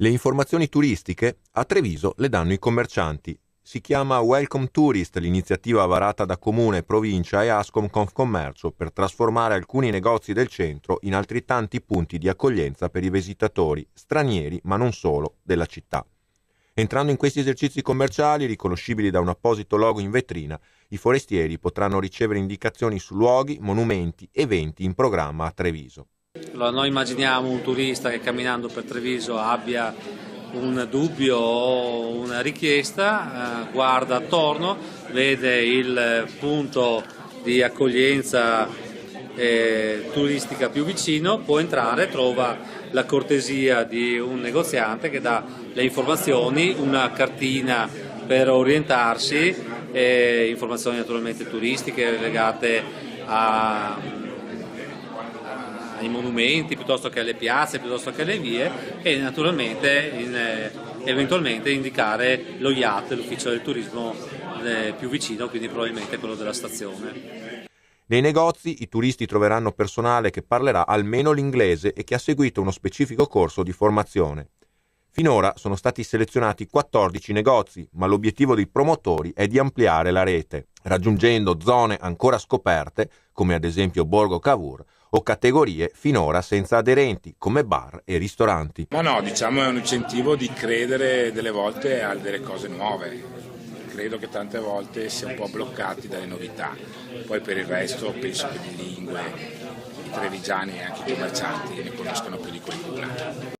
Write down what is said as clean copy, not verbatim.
Le informazioni turistiche a Treviso le danno i commercianti. Si chiama Welcome Tourist l'iniziativa varata da Comune, Provincia e Ascom Confcommercio per trasformare alcuni negozi del centro in altrettanti punti di accoglienza per i visitatori, stranieri ma non solo, della città. Entrando in questi esercizi commerciali, riconoscibili da un apposito logo in vetrina, i forestieri potranno ricevere indicazioni su luoghi, monumenti, eventi in programma a Treviso. Allora, noi immaginiamo un turista che camminando per Treviso abbia un dubbio o una richiesta, guarda attorno, vede il punto di accoglienza turistica più vicino, può entrare, trova la cortesia di un negoziante che dà le informazioni, una cartina per orientarsi, informazioni naturalmente turistiche legate ai monumenti piuttosto che alle piazze, piuttosto che alle vie, e naturalmente eventualmente indicare lo IAT, l'ufficio del turismo più vicino, quindi probabilmente quello della stazione. Nei negozi i turisti troveranno personale che parlerà almeno l'inglese e che ha seguito uno specifico corso di formazione. Finora sono stati selezionati 14 negozi, ma l'obiettivo dei promotori è di ampliare la rete, raggiungendo zone ancora scoperte, come ad esempio Borgo Cavour, o categorie finora senza aderenti, come bar e ristoranti. Ma no, diciamo è un incentivo di credere delle volte a delle cose nuove. Credo che tante volte si è un po' bloccati dalle novità. Poi per il resto penso che di lingue i trevigiani e anche i commercianti ne conoscano più di qualcuna.